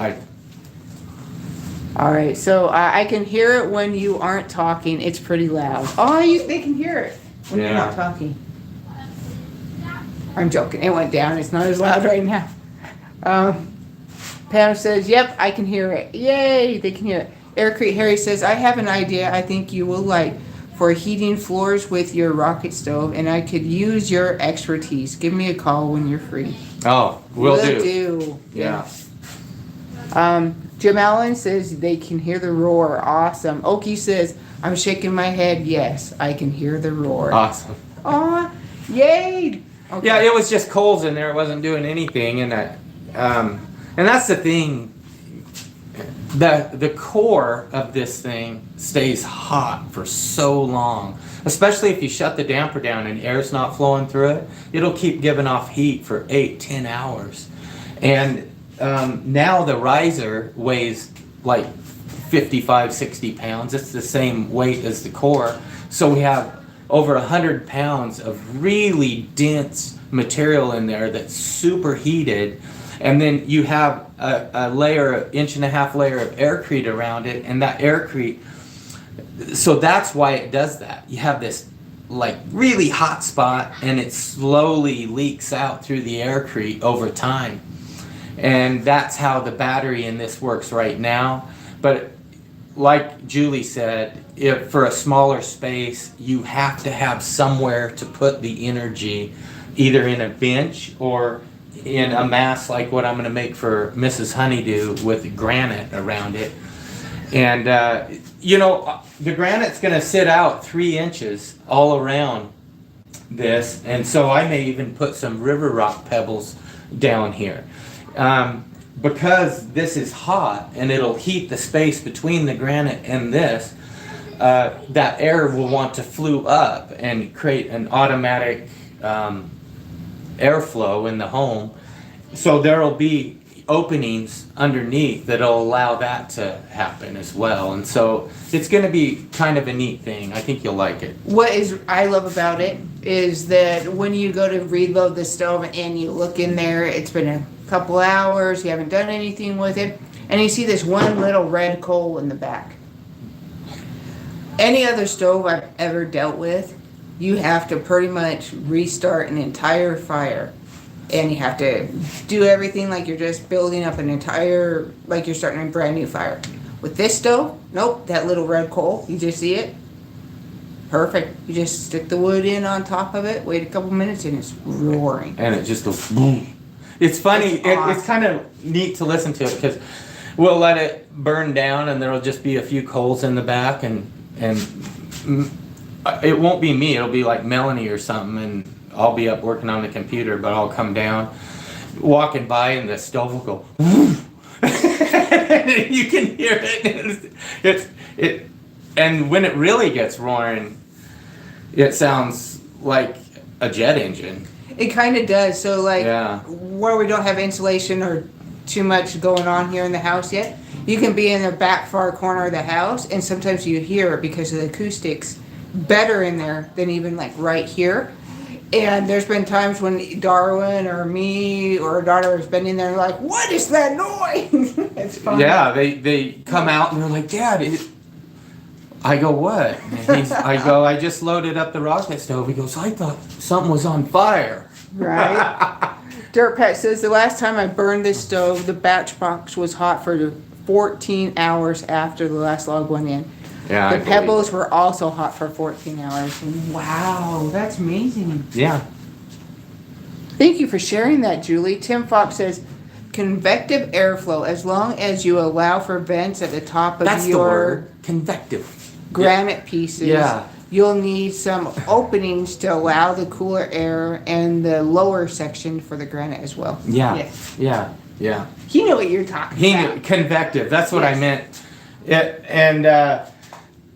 All right, so I can hear it when you aren't talking. It's pretty loud. Oh, they can hear it when you're not Yeah. talking. I'm joking. It went down. It's not as loud right now. Pam says, yep, I can hear it. Yay, they can hear it. Aircrete Harry says, I have an idea I think you will like for heating floors with your rocket stove, and I could use your expertise. Give me a call when you're free. oh, will do. Yeah. Yes. Jim Allen says they can hear the roar. Awesome. Oki says, I'm shaking my head. Yes, I can hear the roar. Awesome. Aw, yay. Okay. Yeah, it was just coals in there. It wasn't doing anything, and that's the thing. The core of this thing stays hot for so long, especially if you shut the damper down and air's not flowing through it. It'll keep giving off heat for 8-10 hours, and now the riser weighs like 55-60 pounds. It's the same weight as the core, so we have over 100 pounds of really dense material in there that's super heated, and then you have a layer, 1.5-inch layer of Aircrete around it, and that Aircrete, so that's why it does that. You have this like really hot spot, and it slowly leaks out through the Aircrete over time, and that's how the battery in this works right now. But like Julie said, if for a smaller space, you have to have somewhere to put the energy, either in a bench or in a mass like what I'm going to make for Mrs. Honeydew with granite around it. And, the granite's going to sit out 3 inches all around this. And so I may even put some river rock pebbles down here. Because this is hot and it'll heat the space between the granite and this, that air will want to flue up and create an automatic airflow in the home. So there'll be openings underneath that'll allow that to happen as well. And so it's going to be kind of a neat thing. I think you'll like it. What I love about it is that when you go to reload the stove and you look in there, it's been a couple hours, you haven't done anything with it, and you see this one little red coal in the back. Any other stove I've ever dealt with, you have to pretty much restart an entire fire, and you have to do everything like you're just building up like you're starting a brand new fire. With this stove, nope, that little red coal, you just see it, perfect. You just stick the wood in on top of it, wait a couple minutes, and it's roaring. And it just goes boom. It's funny. It's awesome. It's kind of neat to listen to it, because we'll let it burn down, and there'll just be a few coals in the back, and it won't be me. It'll be like Melanie or something, and I'll be up working on the computer, but I'll come down, walking by, and the stove will go. You can hear it. And when it really gets roaring, it sounds like a jet engine. It kind of does. So like Yeah. where we don't have insulation or too much going on here in the house yet, you can be in the back far corner of the house, and sometimes you hear it because of the acoustics better in there than even like right here. And there's been times when Darwin or me or our daughter has been in there like, what is that noise? It's fun. Yeah, they come out and they're like, Dad, I go, what? And I go, I just loaded up the rocket stove. He goes, I thought something was on fire. Right. Dirt Pat says the last time I burned this stove, the batch box was hot for 14 hours after the last log went in. Yeah. The pebbles were also hot for 14 hours. Wow, that's amazing. Yeah. Thank you for sharing that, Julie. Tim Fox says, convective airflow, as long as you allow for vents at the top of That's the your word. Convective. granite pieces. Yeah. You'll need some openings to allow the cooler air and the lower section for the granite as well. Yeah. Yes. Yeah. Yeah. You know what you're talking about. Convective. That's what I Yes. meant. And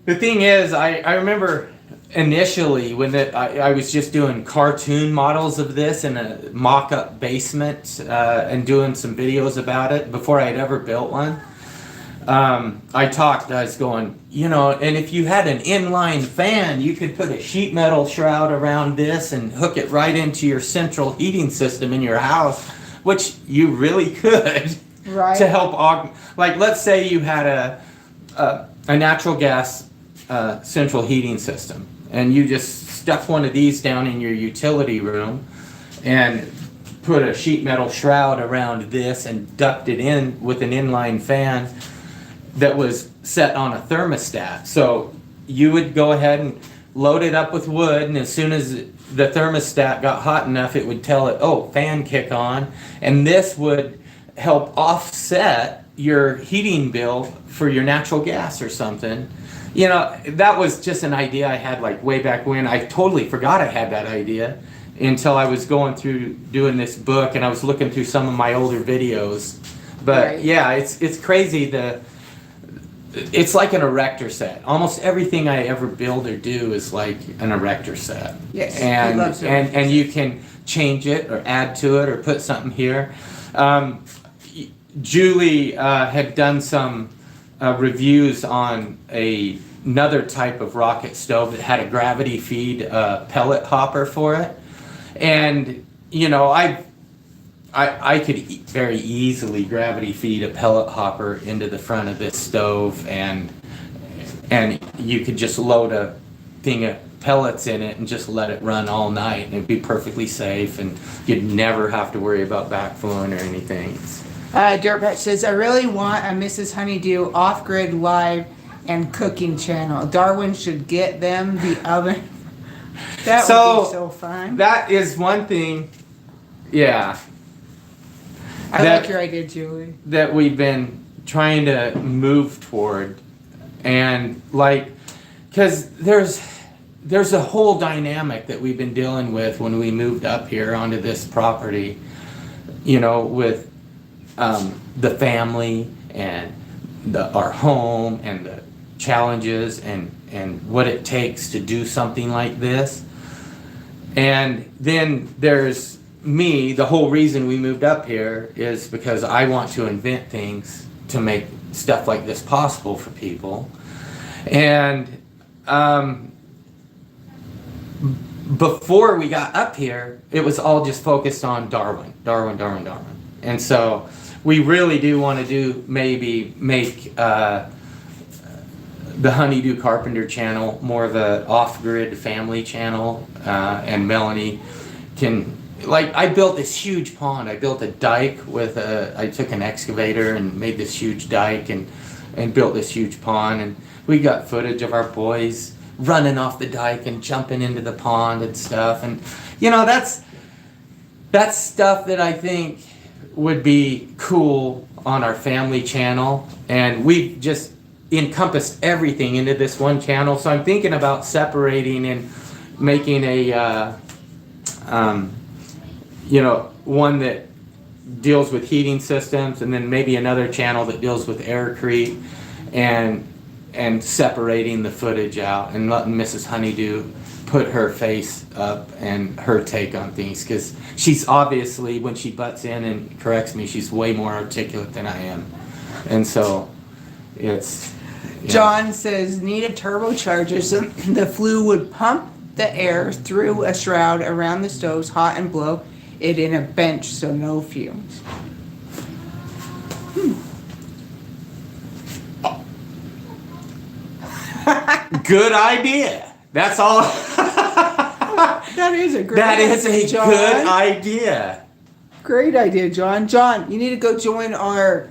the thing is, I remember initially when I was just doing cartoon models of this in a mock-up basement and doing some videos about it before I'd ever built one. I was going, and if you had an inline fan, you could put a sheet metal shroud around this and hook it right into your central heating system in your house, which you really could. Right. To help like let's say you had a natural gas central heating system, and you just stuck one of these down in your utility room and put a sheet metal shroud around this and duct it in with an inline fan that was set on a thermostat. So you would go ahead and load it up with wood, and as soon as the thermostat got hot enough, it would tell it, oh, fan kick on, and this would help offset your heating bill for your natural gas or something. That was just an idea I had like way back when. I totally forgot I had that idea until I was going through doing this book, and I was looking through some of my older videos. But Right. yeah, it's crazy. It's like an erector set. Almost everything I ever build or do is like an erector set. Yes, he And loves it. and you can change it or add to it or put something here. Julie had done some reviews on another type of rocket stove that had a gravity feed pellet hopper for it, and I could very easily gravity feed a pellet hopper into the front of this stove, and you could just load a thing of pellets in it and just let it run all night, and it'd be perfectly safe, and you'd never have to worry about backflowing or anything. Dirtbat says, I really want a Mrs. Honeydew off-grid live and cooking channel. Darwin should get them the oven. That would be so fun. That is one thing, yeah, I like your idea, Julie. that we've been trying to move toward, and because there's a whole dynamic that we've been dealing with when we moved up here onto this property, with the family and our home and the challenges and what it takes to do something like this. And then there's me. The whole reason we moved up here is because I want to invent things to make stuff like this possible for people. And before we got up here, it was all just focused on Darwin. And so we really do want to make the Do Carpenter channel more of a off-grid family channel, and Melanie can, I built this huge pond. I built a dike I took an excavator and made this huge dike and built this huge pond, and we got footage of our boys running off the dike and jumping into the pond and stuff, and that's stuff that I think would be cool on our family channel, and we've just encompassed everything into this one channel. So I'm thinking about separating and making one that deals with heating systems, and then maybe another channel that deals with Aircrete, and separating the footage out and letting Mrs. Honeydew put her face up and her take on things, because she's obviously, when she butts in and corrects me, she's way more articulate than I am. And so it's... yeah. John says, need a turbocharger so the flue would pump the air through a shroud around the stoves hot and blow it in a bench so no fumes. Good idea. That's all. That is a great That is idea, a John. good idea. Great idea, John. John, you need to go join our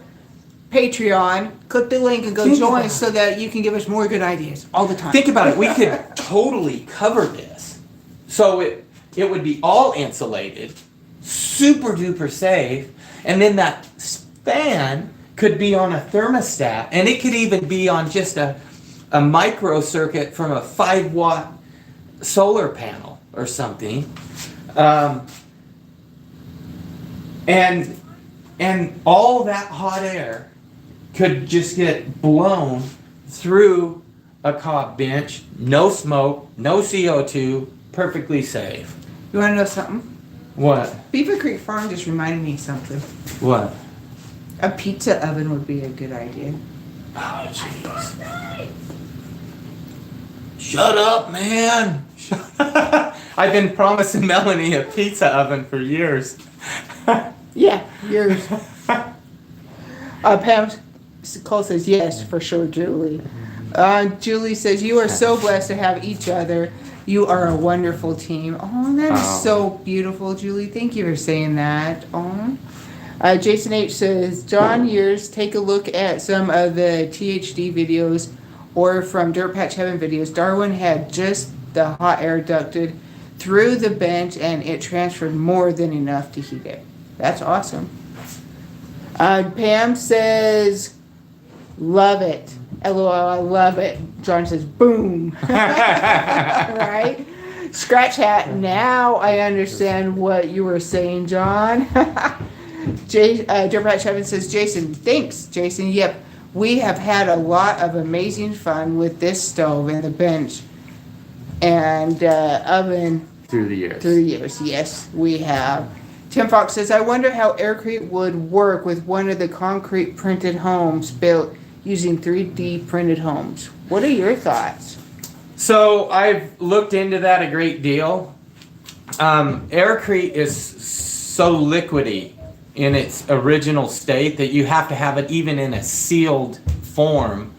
Patreon. Click the link and go Think join about so that you can give us more good ideas all the time. Think about it. We could totally cover this. So it would be all insulated, super duper safe, and then that fan could be on a thermostat, and it could even be on just a micro circuit from a 5-watt solar panel or something. And all that hot air could just get blown through a cob bench, no smoke, no CO2, perfectly safe. You want to know something? What? Beaver Creek Farm just reminded me of something. What? A pizza oven would be a good idea. Oh, jeez. Shut up, man. I've been promising Melanie a pizza oven for years. Yeah, yours. Pam Cole says, yes, for sure, Julie. Julie says, you are so blessed to have each other. You are a wonderful team. Oh, that is so beautiful, Julie. Thank you for saying that. Oh. Jason H says, John Years, take a look at some of the THD videos or from Dirt Patch Heaven videos. Darwin had just the hot air ducted through the bench and it transferred more than enough to heat it. That's awesome. Pam says, love it. LOL, I love it. John says, boom. Right? Scratch hat. Now I understand what you were saying, John. Dirt Patch Heaven says, Jason, thanks, Jason. Yep, we have had a lot of amazing fun with this stove and the bench and oven Through the years. through the years. Yes, we have. Tim Fox says, I wonder how Aircrete would work with one of the concrete printed homes built using 3D printed homes. What are your thoughts? So I've looked into that a great deal. Aircrete is so liquidy in its original state that you have to have it even in a sealed form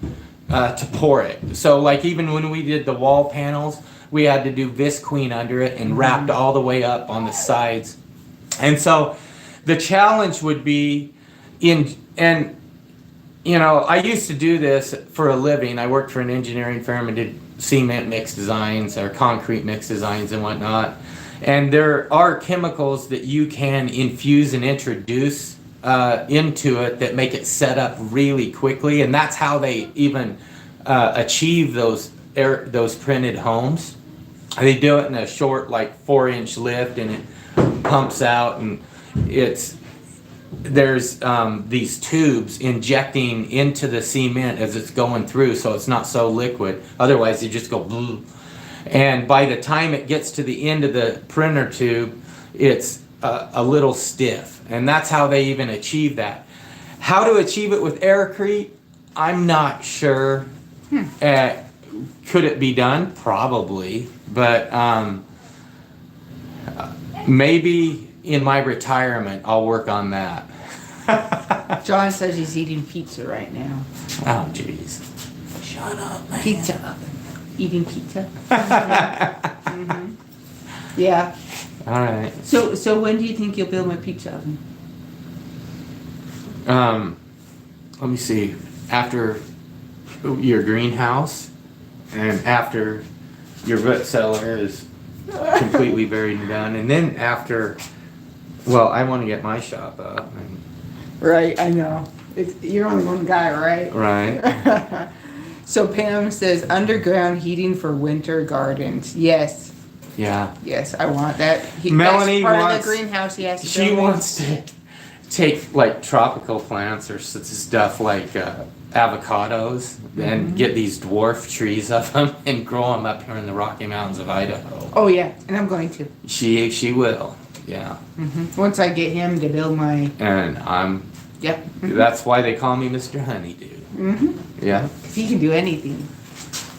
to pour it. So like even when we did the wall panels, we had to do Visqueen under it and wrapped all the way up on the sides. And so the challenge would be and you know, I used to do this for a living. I worked for an engineering firm and did cement mix designs or concrete mix designs and whatnot. And there are chemicals that you can infuse and introduce into it that make it set up really quickly. And that's how they even achieve those printed homes. They do it in a short, like 4-inch lift, and it pumps out, and there's these tubes injecting into the cement as it's going through, so it's not so liquid. Otherwise, you just go blue. And by the time it gets to the end of the printer tube, it's a little stiff. And that's how they even achieve that. How to achieve it with Aircrete, I'm not sure. Could it be done? Probably. But maybe in my retirement, I'll work on that. John says he's eating pizza right now. Oh, jeez. Shut up, man. Pizza oven. Eating pizza. Mm-hmm. Yeah. All right. So when do you think you'll build my pizza oven? Let me see. After your greenhouse and after your root cellar is completely buried and done, and then after, well, I want to get my shop up. Right, I know. You're only one guy, right? Right. So Pam says underground heating for winter gardens. Yes. Yeah. Yes, I want that. Melanie that's part wants, of the greenhouse he has to she build. wants to take like tropical plants or stuff like avocados and get these dwarf trees of them and grow them up here in the Rocky Mountains of Idaho. Oh yeah, and I'm going to. She will, yeah. Once I get him to build my. And I'm. Yep. That's why they call me Mr. Honeydew. Yeah. He can do anything.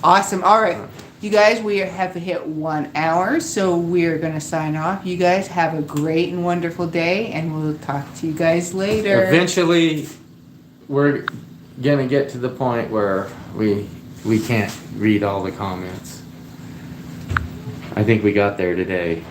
Awesome. All right. You guys, we have hit 1 hour, so we're going to sign off. You guys have a great and wonderful day, and we'll talk to you guys later. Eventually, we're going to get to the point where we can't read all the comments. I think we got there today.